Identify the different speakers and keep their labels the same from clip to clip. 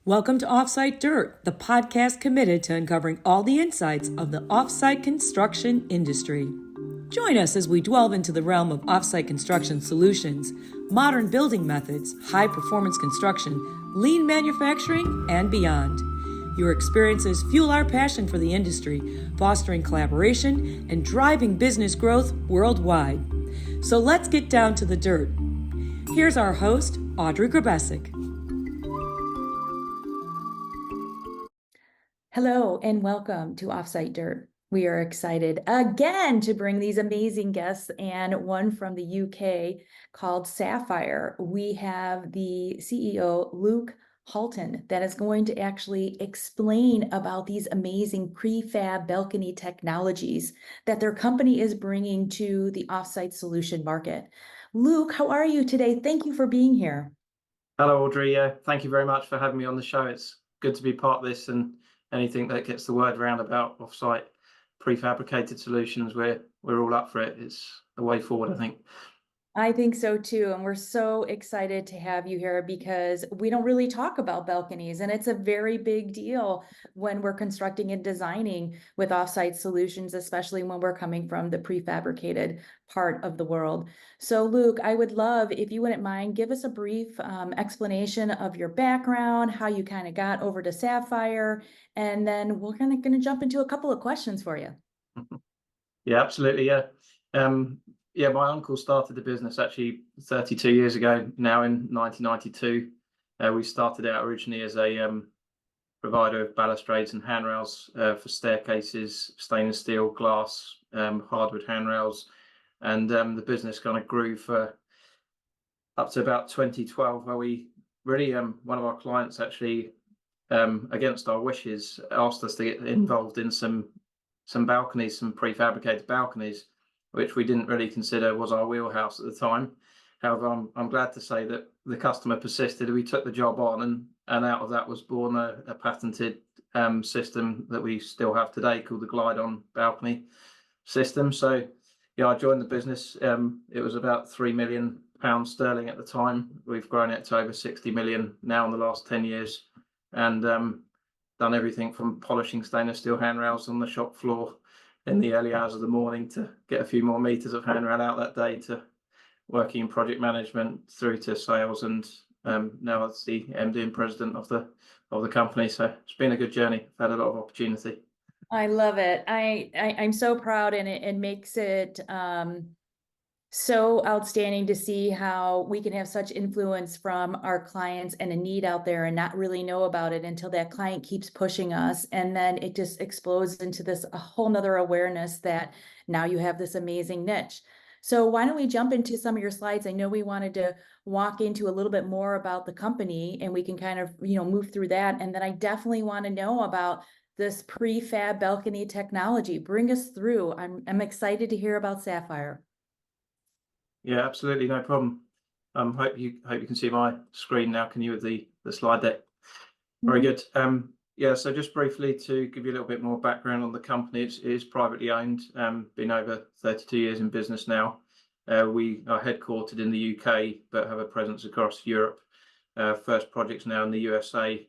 Speaker 1: Welcome to Offsite Dirt, the podcast committed to uncovering all the insights of the offsite construction industry. Join us as we delve into the realm of offsite construction solutions, modern building methods, high-performance construction, lean manufacturing, and beyond. Your experiences fuel our passion for the industry, fostering collaboration and driving business growth worldwide. So let's get down to the dirt. Here's our host, Audrey Grabesic.
Speaker 2: Hello and welcome to Offsite Dirt. We are excited again to bring these amazing guests, and one from the UK called Sapphire. We have the CEO, Luke Haughton, that is going to actually explain about these amazing prefab balcony technologies that their company is bringing to the offsite solution market. Luke, how are you today? Thank you for being here.
Speaker 3: Hello, Audrey. Thank you very much for having me on the show. It's good to be part of this, and anything that gets the word around about offsite prefabricated solutions, we're all up for it. It's the way forward, I think.
Speaker 2: I think so too, and we're so excited to have you here because we don't really talk about balconies, and it's a very big deal when we're constructing and designing with offsite solutions, especially when we're coming from the prefabricated part of the world. So Luke, I would love if you wouldn't mind, give us a brief explanation of your background, how you kind of got over to Sapphire, and then we're going to jump into a couple of questions for you.
Speaker 3: Yeah, absolutely. My uncle started the business actually 32 years ago now in 1992. We started out originally as a provider of balustrades and handrails for staircases, stainless steel, glass, hardwood handrails. And the business kind of grew for up to about 2012, where we really, one of our clients actually, against our wishes, asked us to get involved in some balconies, some prefabricated balconies, which we didn't really consider was our wheelhouse at the time. However, I'm glad to say that the customer persisted. We took the job on, and out of that was born a patented system that we still have today called the glide-on balcony system. So, yeah, I joined the business. It was about £3 million sterling at the time. We've grown it to over 60 million now in the last 10 years, and done everything from polishing stainless steel handrails on the shop floor in the early hours of the morning to get a few more meters of handrail out that day, to working in project management through to sales, and now as the MD and president of the company. So it's been a good journey. I've had a lot of opportunity.
Speaker 2: I love it. I'm so proud, and it makes it so outstanding to see how we can have such influence from our clients and a need out there and not really know about it until that client keeps pushing us. And then it just explodes into this a whole nother awareness that now you have this amazing niche. So why don't we jump into some of your slides? I know we wanted to walk into a little bit more about the company, and we can kind of, move through that. And then I definitely want to know about this prefab balcony technology. Bring us through. I'm excited to hear about Sapphire.
Speaker 3: Yeah, absolutely, no problem. Hope you can see my screen now. Can you with the slide deck? Very good. So just briefly to give you a little bit more background on the company, it is privately owned. Been over 32 years in business now. We are headquartered in the UK, but have a presence across Europe. First projects now in the USA,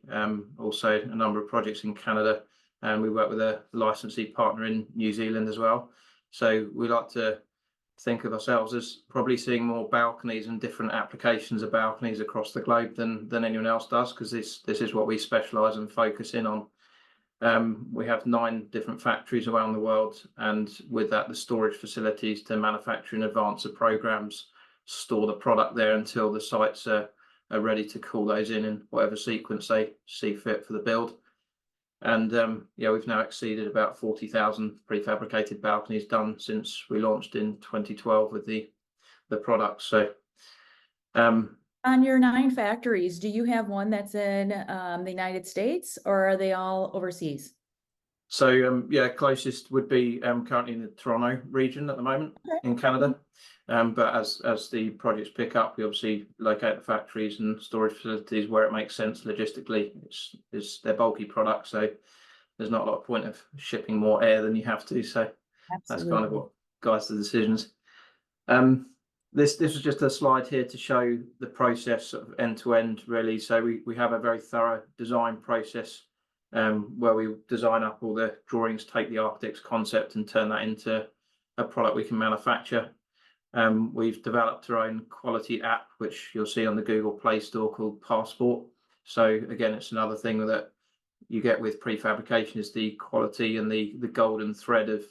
Speaker 3: also a number of projects in Canada, and we work with a licensee partner in New Zealand as well. So we like to think of ourselves as probably seeing more balconies and different applications of balconies across the globe than anyone else does, because this is what we specialize and focus in on. We have 9 different factories around the world, and with that the storage facilities to manufacture in advance of programs, store the product there until the sites are ready to call those in whatever sequence they see fit for the build. And we've now exceeded about 40,000 prefabricated balconies done since we launched in 2012 with the product. So,
Speaker 2: on your 9 factories, do you have one that's in the United States, or are they all overseas?
Speaker 3: So closest would be currently in the Toronto region at the moment, in Canada. But as the projects pick up, we obviously locate the factories and storage facilities where it makes sense logistically. They're bulky products, so there's not a lot of point of shipping more air than you have to. So Absolutely. That's kind of what guides the decisions. This was just a slide here to show the process of end to end, really. So we have a very thorough design process where we design up all the drawings, take the architect's concept and turn that into a product we can manufacture. We've developed our own quality app, which you'll see on the Google Play Store, called Passport. So again, it's another thing that you get with prefabrication, is the quality and the golden thread of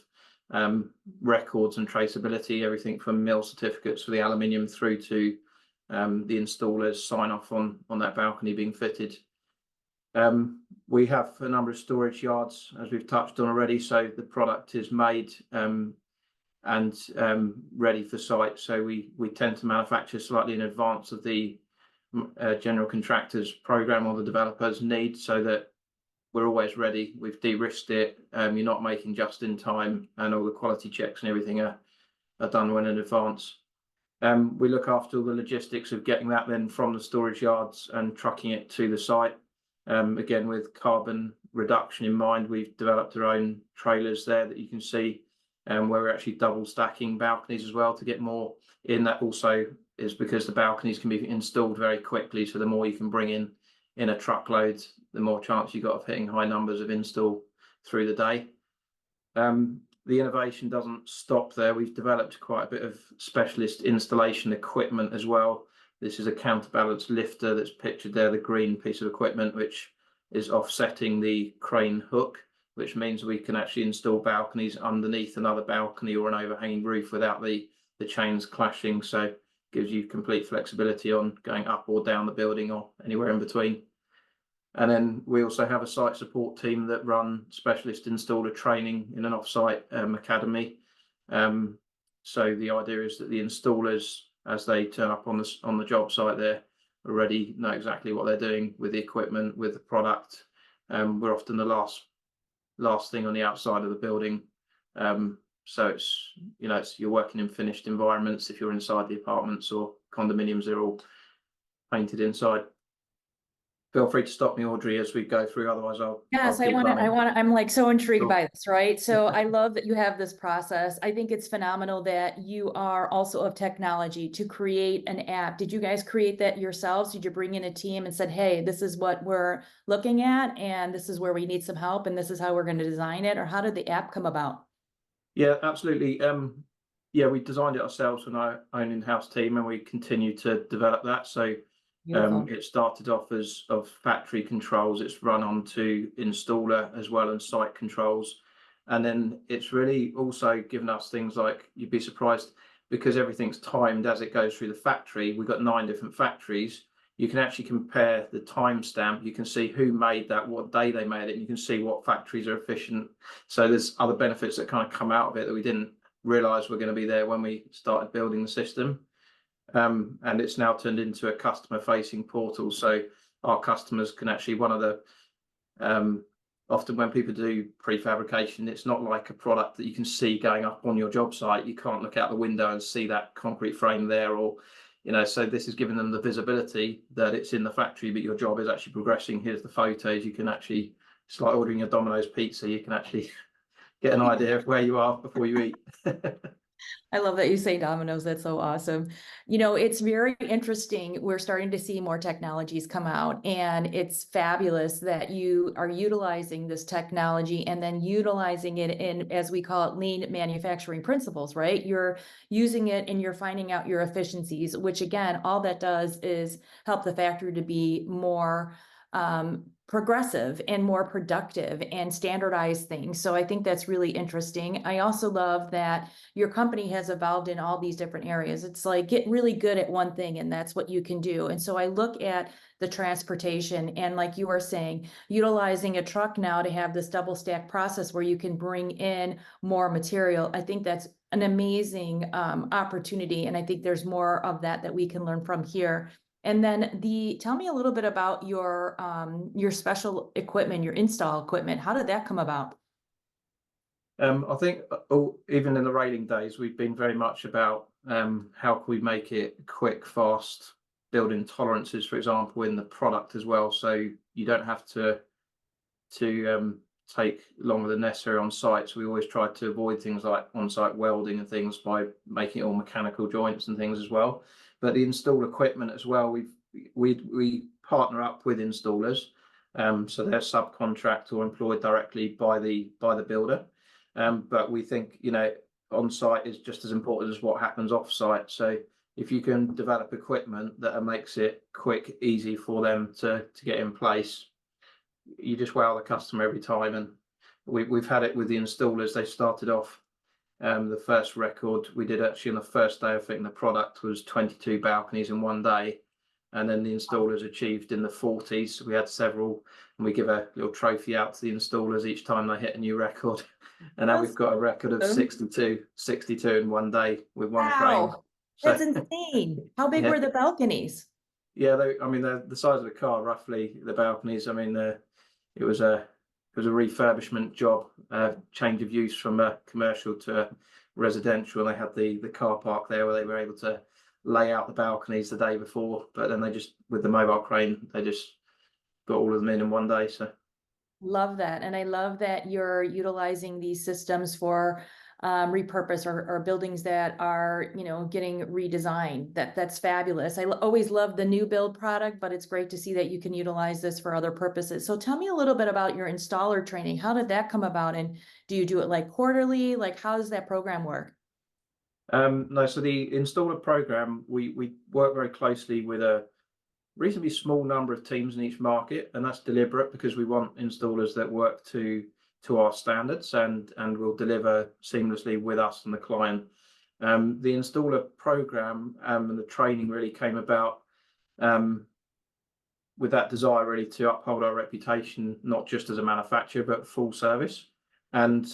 Speaker 3: records and traceability, everything from mill certificates for the aluminium through to the installer's sign off on that balcony being fitted. We have a number of storage yards, as we've touched on already, so the product is made and ready for site. So we tend to manufacture slightly in advance of the general contractor's program or the developer's need, so that we're always ready. We've de-risked it. You're not making just in time, and all the quality checks and everything are done well in advance. We look after all the logistics of getting that then from the storage yards and trucking it to the site. Again, with carbon reduction in mind, we've developed our own trailers there that you can see, where we're actually double stacking balconies as well to get more in. That also is because the balconies can be installed very quickly, so the more you can bring in a truckload, the more chance you've got of hitting high numbers of install through the day. The innovation doesn't stop there. We've developed quite a bit of specialist installation equipment as well. This is a counterbalance lifter that's pictured there, the green piece of equipment, which is offsetting the crane hook, which means we can actually install balconies underneath another balcony or an overhanging roof without the chains clashing. So gives you complete flexibility on going up or down the building or anywhere in between. And then we also have a site support team that run specialist installer training in an offsite academy. So the idea is that the installers, as they turn up on the job site, they're already know exactly what they're doing with the equipment, with the product. We're often the last thing on the outside of the building. So it's you're working in finished environments. If you're inside the apartments or condominiums, they're all painted inside. Feel free to stop me, Audrey, as we go through. Otherwise,
Speaker 2: Yes,
Speaker 3: I'll keep running.
Speaker 2: I'm like so intrigued
Speaker 3: Sure.
Speaker 2: by this, right? So I love that you have this process. I think it's phenomenal that you are also of technology to create an app. Did you guys create that yourselves? Did you bring in a team and said, hey, this is what we're looking at, and this is where we need some help, and this is how we're going to design it? Or how did the app come about?
Speaker 3: Yeah, absolutely. Yeah, we designed it ourselves with our own in-house team, and we continue to develop that. So it started off as of factory controls. It's run on to installer as well as site controls. And then it's really also given us things like, you'd be surprised, because everything's timed as it goes through the factory. We've got 9 different factories. You can actually compare the timestamp. You can see who made that, what day they made it, and you can see what factories are efficient. So there's other benefits that kind of come out of it that we didn't realize were going to be there when we started building the system. And it's now turned into a customer facing portal. So our customers can actually, one of the, often when people do prefabrication, it's not like a product that you can see going up on your job site. You can't look out the window and see that concrete frame there, or, so this is giving them the visibility that it's in the factory, but your job is actually progressing. Here's the photos. You can actually, it's like ordering a Domino's pizza. You can actually get an idea of where you are before you eat.
Speaker 2: I love that you say Domino's. That's so awesome. It's very interesting. We're starting to see more technologies come out, and it's fabulous that you are utilizing this technology and then utilizing it in, as we call it, lean manufacturing principles, right? You're using it and you're finding out your efficiencies, which again, all that does is help the factory to be more progressive and more productive and standardize things. So I think that's really interesting. I also love that your company has evolved in all these different areas. It's like, get really good at one thing and that's what you can do. And so I look at the transportation, and like you were saying, utilizing a truck now to have this double stack process where you can bring in more material. I think that's an amazing opportunity. And I think there's more of that we can learn from here. And then tell me a little bit about your special equipment, your install equipment. How did that come about?
Speaker 3: I think even in the railing days, we've been very much about how can we make it quick, fast, building tolerances, for example, in the product as well. So you don't have to take longer than necessary on site. So we always try to avoid things like on-site welding and things by making it all mechanical joints and things as well. But the install equipment as well, we partner up with installers. So they're subcontract or employed directly by the builder. But we think, on site is just as important as what happens off site. So if you can develop equipment that makes it quick, easy for them to get in place, you just wow the customer every time. And we've had it with the installers. They started off, the first record we did actually on the first day, I think the product was 22 balconies in one day. And then the installers achieved in the 40s. We had several, and we give a little trophy out to the installers each time they hit a new record. And now we've got a record of 62 in one day with one crane.
Speaker 2: Wow, that's insane. How big were the balconies?
Speaker 3: Yeah, they're the size of the car, roughly, the balconies. I mean, it was a refurbishment job, change of use from a commercial to a residential. And they had the car park there where they were able to lay out the balconies the day before, but then they just, with the mobile crane, they just got all of them in one day. So
Speaker 2: love that. And I love that you're utilizing these systems for repurpose or buildings that are, getting redesigned. That's fabulous. I always love the new build product, but it's great to see that you can utilize this for other purposes. So tell me a little bit about your installer training. How did that come about? And do you do it like quarterly? Like, how does that program work?
Speaker 3: No, so the installer program, we work very closely with a reasonably small number of teams in each market, and that's deliberate because we want installers that work to our standards and will deliver seamlessly with us and the client. The installer program and the training really came about with that desire really to uphold our reputation, not just as a manufacturer, but full service. And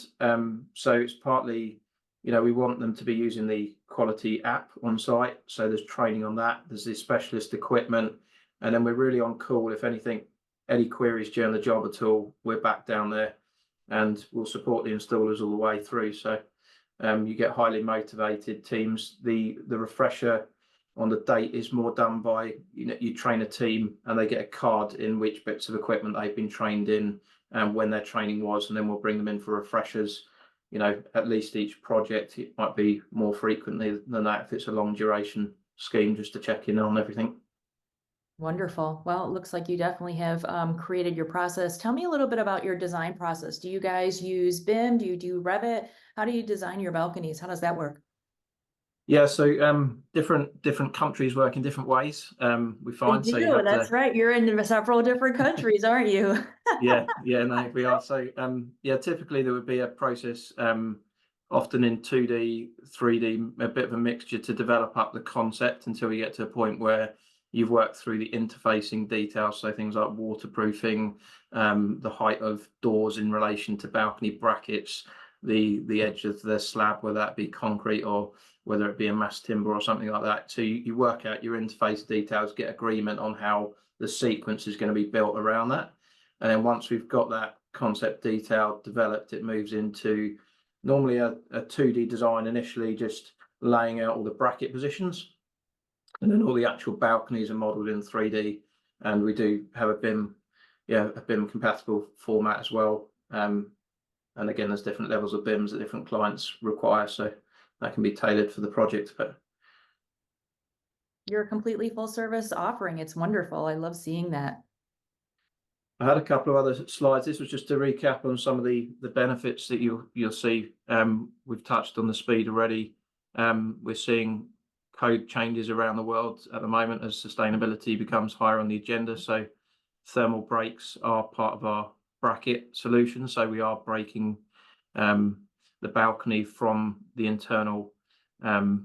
Speaker 3: so it's partly, we want them to be using the quality app on site. So there's training on that. There's the specialist equipment. And then we're really on call. If any queries during the job at all, we're back down there and we'll support the installers all the way through. So you get highly motivated teams. The refresher on the date is more done by, you train a team and they get a card in which bits of equipment they've been trained in and when their training was, and then we'll bring them in for refreshers. At least each project. It might be more frequently than that if it's a long duration scheme, just to check in on everything.
Speaker 2: Wonderful. Well, it looks like you definitely have created your process. Tell me a little bit about your design process. Do you guys use BIM? Do you do Revit? How do you design your balconies? How does that work?
Speaker 3: Yeah, so different countries work in different ways. We find
Speaker 2: They do.
Speaker 3: so you have
Speaker 2: That's right. You're in several different countries, aren't you?
Speaker 3: yeah, no, we are. So typically there would be a process, often in 2D, 3D, a bit of a mixture to develop up the concept until you get to a point where you've worked through the interfacing details. So things like waterproofing, the height of doors in relation to balcony brackets, the edge of the slab, whether that be concrete or whether it be a mass timber or something like that. So you work out your interface details, get agreement on how the sequence is going to be built around that. And then once we've got that concept detail developed, it moves into normally a 2D design initially, just laying out all the bracket positions. And then all the actual balconies are modeled in 3D. And we do have a BIM compatible format as well. And again, there's different levels of BIMs that different clients require. So that can be tailored for the project. But
Speaker 2: you're a completely full service offering. It's wonderful. I love seeing that.
Speaker 3: I had a couple of other slides. This was just to recap on some of the benefits that you'll see. We've touched on the speed already. We're seeing code changes around the world at the moment as sustainability becomes higher on the agenda. So thermal breaks are part of our bracket solution. So we are breaking the balcony from the internal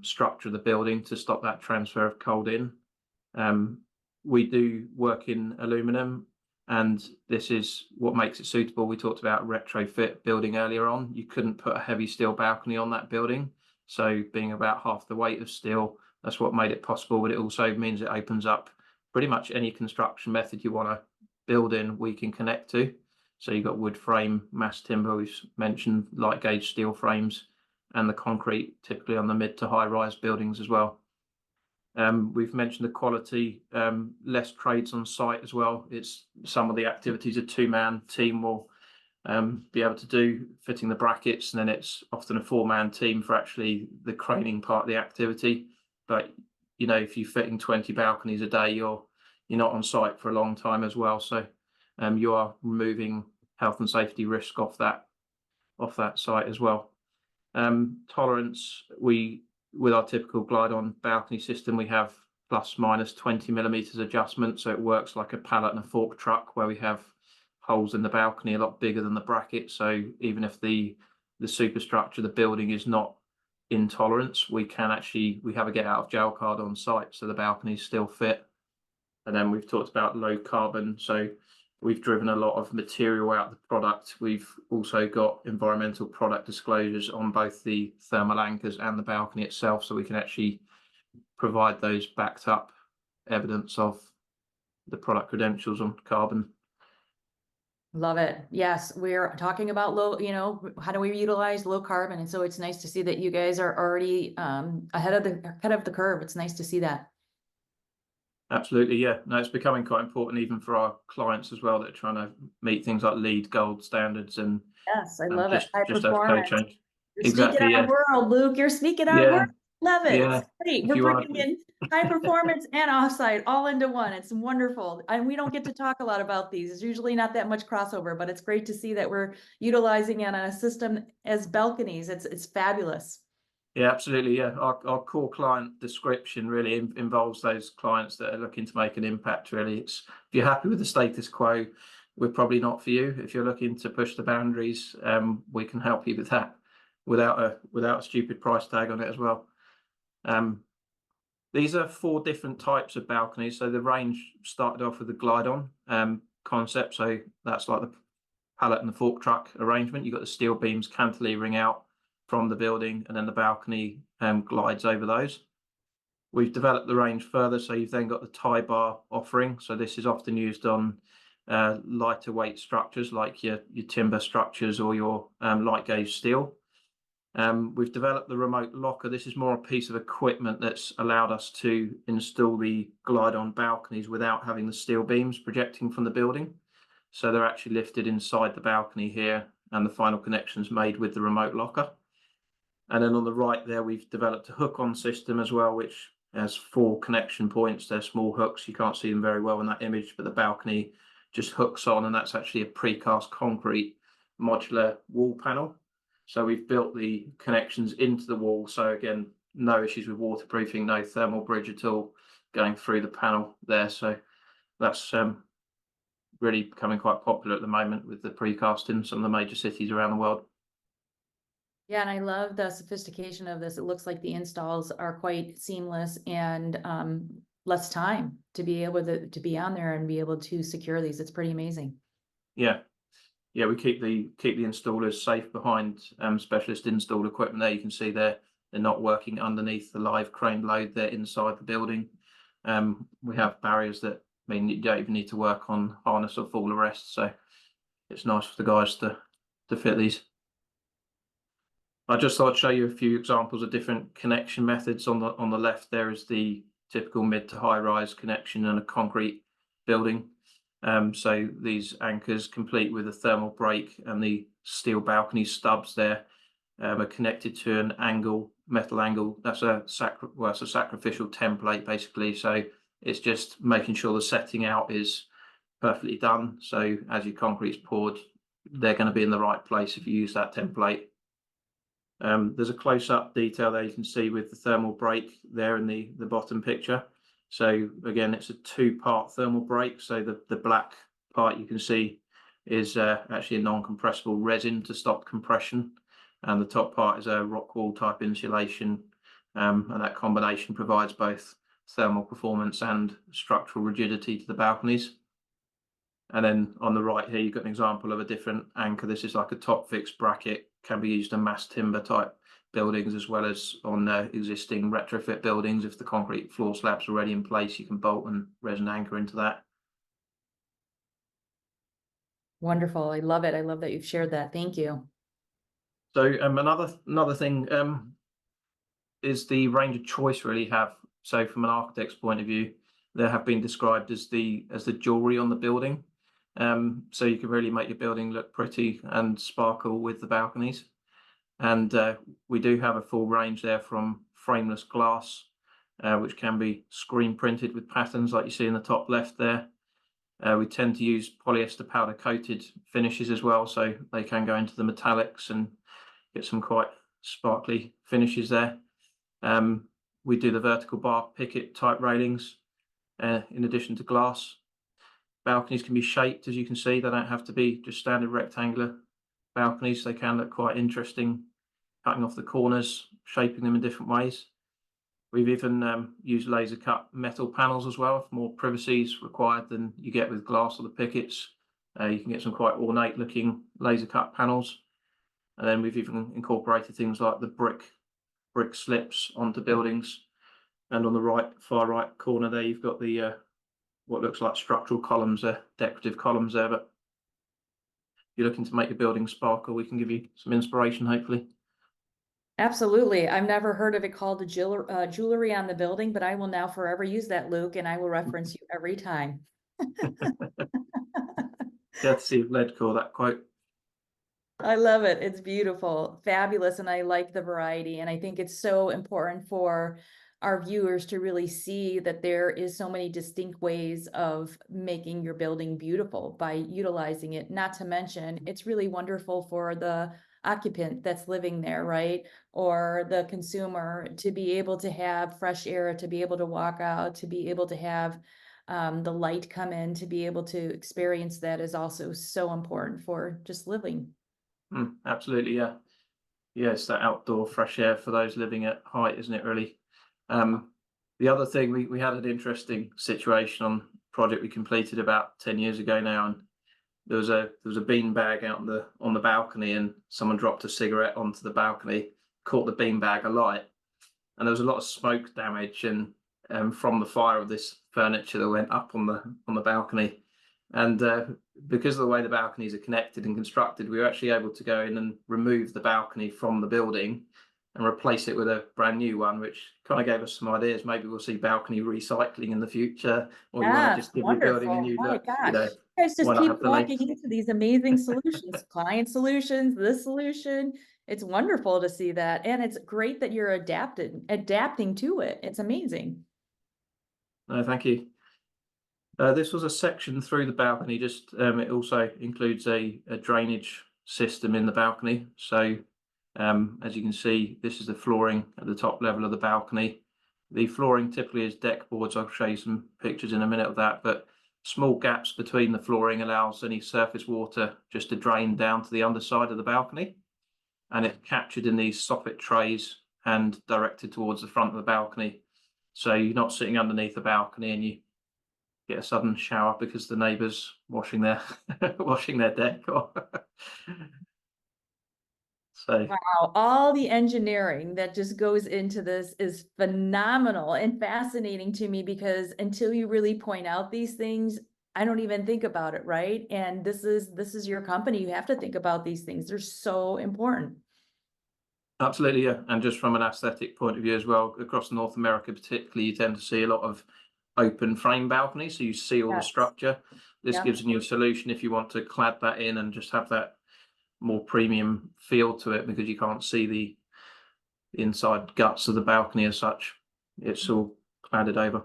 Speaker 3: structure of the building to stop that transfer of cold in. We do work in aluminum, and this is what makes it suitable. We talked about retrofit building earlier on. You couldn't put a heavy steel balcony on that building. So being about half the weight of steel, that's what made it possible. But it also means it opens up pretty much any construction method you want to build in, we can connect to. So you've got wood frame, mass timber, we've mentioned light gauge steel frames, and the concrete typically on the mid to high rise buildings as well. We've mentioned the quality, less trades on site as well. It's some of the activities a two-man team will be able to do fitting the brackets, and then it's often a 4-man team for actually the craning part of the activity. But you know, if you're fitting 20 balconies a day, you're not on site for a long time as well. So you are removing health and safety risk off that site as well. Tolerance, with our typical glide-on balcony system, we have plus minus 20 millimeters adjustment, so it works like a pallet and a fork truck, where we have holes in the balcony a lot bigger than the bracket. So even if the superstructure, the building, is not in tolerance, we have a get out of jail card on site, so the balconies still fit. And then we've talked about low carbon, so we've driven a lot of material out of the product. We've also got environmental product disclosures on both the thermal anchors and the balcony itself, so we can actually provide those backed up evidence of the product credentials on carbon.
Speaker 2: Love it. Yes, we're talking about low, how do we utilize low carbon? And so it's nice to see that you guys are already ahead of the curve. It's nice to see that.
Speaker 3: Absolutely, yeah. No, it's becoming quite important even for our clients as well, that are trying to meet things like LEED Gold standards. And
Speaker 2: yes, I love it. High
Speaker 3: just have code
Speaker 2: performance.
Speaker 3: change.
Speaker 2: You're
Speaker 3: Exactly,
Speaker 2: speaking our world, Luke. You're speaking our world. Love it.
Speaker 3: Yeah.
Speaker 2: It's great.
Speaker 3: If
Speaker 2: We're
Speaker 3: you wanna-
Speaker 2: bringing in high performance and offsite all into one. It's wonderful. And we don't get to talk a lot about these. It's usually not that much crossover, but it's great to see that we're utilizing it on a system as balconies. It's fabulous.
Speaker 3: Yeah, absolutely. Yeah, our core client description really involves those clients that are looking to make an impact. Really, if you're happy with the status quo, we're probably not for you. If you're looking to push the boundaries, we can help you with that without a stupid price tag on it as well. These are 4 different types of balconies. So the range started off with the glide-on concept. So that's like the pallet and the fork truck arrangement. You've got the steel beams cantilevering out from the building, and then the balcony glides over those. We've developed the range further, so you've then got the tie bar offering. So this is often used on lighter weight structures like your timber structures or your light gauge steel. We've developed the remote locker. This is more a piece of equipment that's allowed us to install the glide-on balconies without having the steel beams projecting from the building. So they're actually lifted inside the balcony here, and the final connection is made with the remote locker. And then on the right there, we've developed a hook-on system as well, which has 4 connection points. They're small hooks. You can't see them very well in that image, but the balcony just hooks on, and that's actually a precast concrete modular wall panel. So we've built the connections into the wall. So again, no issues with waterproofing, no thermal bridge at all going through the panel there. So that's really becoming quite popular at the moment with the precast in some of the major cities around the world.
Speaker 2: Yeah, and I love the sophistication of this. It looks like the installs are quite seamless and less time to be able to be on there and be able to secure these. It's pretty amazing.
Speaker 3: Yeah. Yeah, we keep the installers safe behind specialist installed equipment there. You can see they're not working underneath the live crane load. They're inside the building. We have barriers that mean you don't even need to work on harness or fall arrest. So it's nice for the guys to fit these. I just thought I'd show you a few examples of different connection methods. On the left, there is the typical mid to high rise connection in a concrete building. So these anchors, complete with a thermal brake, and the steel balcony stubs there are connected to an metal angle. That's a sacrificial template basically. So it's just making sure the setting out is perfectly done. So as your concrete's poured, they're going to be in the right place if you use that template. There's a close-up detail there you can see with the thermal brake there in the bottom picture. So again, it's a 2-part thermal brake. So the black part you can see is actually a non-compressible resin to stop compression, and the top part is a rock wool type insulation, and that combination provides both thermal performance and structural rigidity to the balconies. And then on the right here, you've got an example of a different anchor. This is like a top fixed bracket, can be used on mass timber type buildings as well as on existing retrofit buildings. If the concrete floor slab's already in place, you can bolt and resin anchor into that.
Speaker 2: Wonderful. I love it. I love that you've shared that. Thank you.
Speaker 3: So another thing is the range of choice really have. So from an architect's point of view, they have been described as the jewelry on the building. So you can really make your building look pretty and sparkle with the balconies. And we do have a full range there from frameless glass, which can be screen printed with patterns like you see in the top left there. We tend to use polyester powder coated finishes as well, so they can go into the metallics and get some quite sparkly finishes there. We do the vertical bar picket type railings in addition to glass. Balconies can be shaped, as you can see. They don't have to be just standard rectangular balconies. They can look quite interesting, cutting off the corners, shaping them in different ways. We've even used laser cut metal panels as well. If more privacy is required than you get with glass or the pickets, you can get some quite ornate looking laser cut panels. And then we've even incorporated things like the brick slips onto buildings. And on the far right corner there, you've got the what looks like structural columns there, decorative columns there. But if you're looking to make your building sparkle, we can give you some inspiration, hopefully.
Speaker 2: Absolutely. I've never heard of it called the jewelry on the building, but I will now forever use that, Luke, and I will reference you every time.
Speaker 3: Courtesy of Leadcore, that quote.
Speaker 2: I love it. It's beautiful, fabulous, and I like the variety. And I think it's so important for our viewers to really see that there is so many distinct ways of making your building beautiful by utilizing it. Not to mention, it's really wonderful for the occupant that's living there, right? Or the consumer to be able to have fresh air, to be able to walk out, to be able to have the light come in, to be able to experience that is also so important for just living.
Speaker 3: Absolutely, yeah. Yeah, it's that outdoor fresh air for those living at height, isn't it, really? The other thing, we had an interesting situation on a project we completed about 10 years ago now, and there was a bean bag out on the balcony, and someone dropped a cigarette onto the balcony, caught the bean bag alight, and there was a lot of smoke damage and from the fire of this furniture that went up on the balcony. And because of the way the balconies are connected and constructed, we were actually able to go in and remove the balcony from the building and replace it with a brand new one, which kind of gave us some ideas. Maybe we'll see balcony recycling in the future, or you want to just give your building a new look.
Speaker 2: My gosh. You guys just keep walking into these amazing solutions, client solutions, this solution. It's wonderful to see that. And it's great that you're adapting to it. It's amazing.
Speaker 3: No, thank you. This was a section through the balcony. Just it also includes a drainage system in the balcony. So as you can see, this is the flooring at the top level of the balcony. The flooring typically is deck boards. I'll show you some pictures in a minute of that, but small gaps between the flooring allows any surface water just to drain down to the underside of the balcony, and it's captured in these soffit trays and directed towards the front of the balcony. So you're not sitting underneath the balcony and you get a sudden shower because the neighbours washing their deck. So
Speaker 2: wow, all the engineering that just goes into this is phenomenal and fascinating to me, because until you really point out these things, I don't even think about it, right? And this is your company. You have to think about these things. They're so important.
Speaker 3: Absolutely, yeah. And just from an aesthetic point of view as well, across North America particularly, you tend to see a lot of open frame balconies, so you see all the structure. This gives you a solution if you want to clad that in and just have that more premium feel to it, because you can't see the inside guts of the balcony as such. It's all cladded over.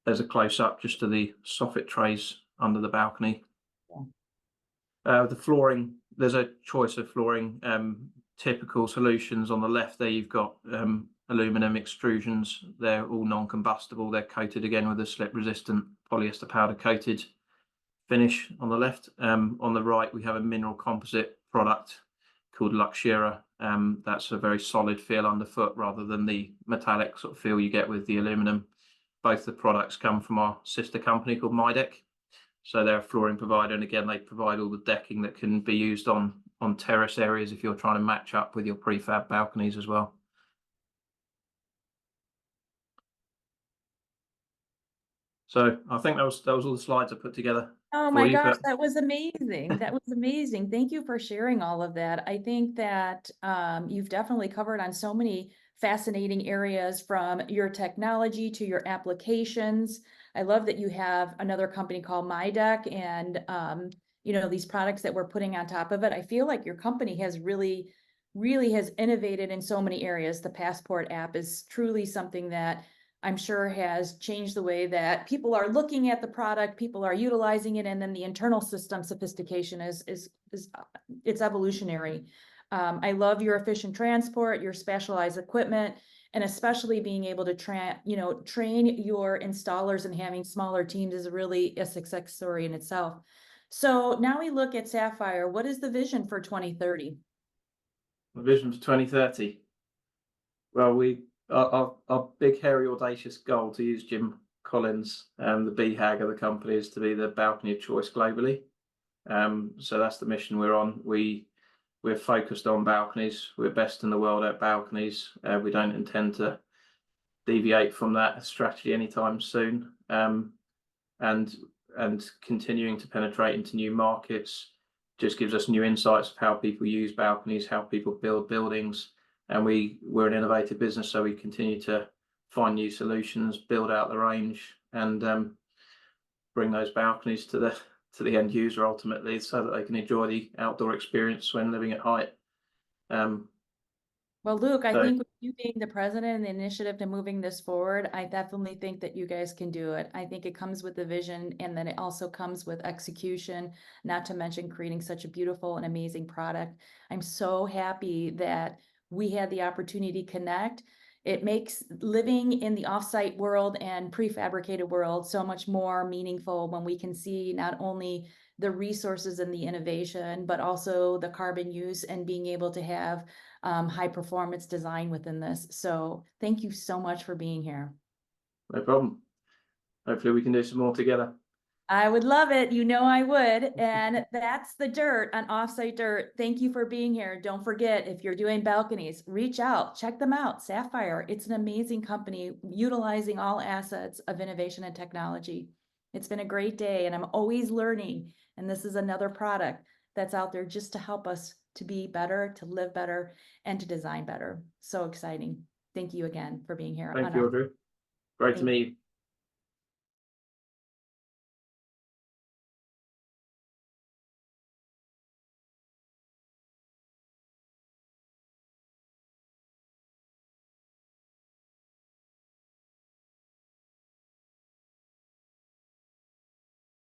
Speaker 3: There's a close-up just to the soffit trays under the balcony. The flooring, there's a choice of flooring. Typical solutions on the left there, you've got aluminum extrusions. They're all non-combustible. They're coated again with a slip-resistant polyester powder coated finish on the left. On the right, we have a mineral composite product called Luxura. That's a very solid feel underfoot rather than the metallic sort of feel you get with the aluminum. Both the products come from our sister company called MyDeck. So they're a flooring provider, and again, they provide all the decking that can be used on terrace areas if you're trying to match up with your prefab balconies as well. So I think that was all the slides I put together.
Speaker 2: Oh my gosh, that was amazing. That was amazing. Thank you for sharing all of that. I think that you've definitely covered on so many fascinating areas, from your technology to your applications. I love that you have another company called My Deck and, you know, these products that we're putting on top of it. I feel like your company has really has innovated in so many areas. The Passport app is truly something that I'm sure has changed the way that people are looking at the product, people are utilizing it, and then the internal system sophistication is it's evolutionary. I love your efficient transport, your specialized equipment, and especially being able to train your installers and having smaller teams is really a success story in itself. So now we look at Sapphire. What is the vision for 2030?
Speaker 3: The vision for 2030. Well, our big, hairy, audacious goal, to use Jim Collins, the BHAG of the company, is to be the balcony of choice globally. So that's the mission we're on. We're focused on balconies. We're best in the world at balconies. We don't intend to deviate from that strategy anytime soon. And continuing to penetrate into new markets just gives us new insights of how people use balconies, how people build buildings. And we're an innovative business, so we continue to find new solutions, build out the range, and bring those balconies to the end user ultimately, so that they can enjoy the outdoor experience when living at height.
Speaker 2: Well, Luke, I think with you being the president and the initiative to moving this forward, I definitely think that you guys can do it. I think it comes with the vision, and then it also comes with execution, not to mention creating such a beautiful and amazing product. I'm so happy that we had the opportunity to connect. It makes living in the offsite world and prefabricated world so much more meaningful when we can see not only the resources and the innovation, but also the carbon use and being able to have high performance design within this. So thank you so much for being here.
Speaker 3: No problem. Hopefully we can do some more together.
Speaker 2: I would love it. You know I would. And that's the dirt on Offsite Dirt. Thank you for being here. Don't forget, if you're doing balconies, reach out, check them out. Sapphire, it's an amazing company utilizing all assets of innovation and technology. It's been a great day, and I'm always learning. And this is another product that's out there just to help us to be better, to live better, and to design better. So exciting. Thank you again for being here.
Speaker 3: Thank you, Audrey. Great to meet you.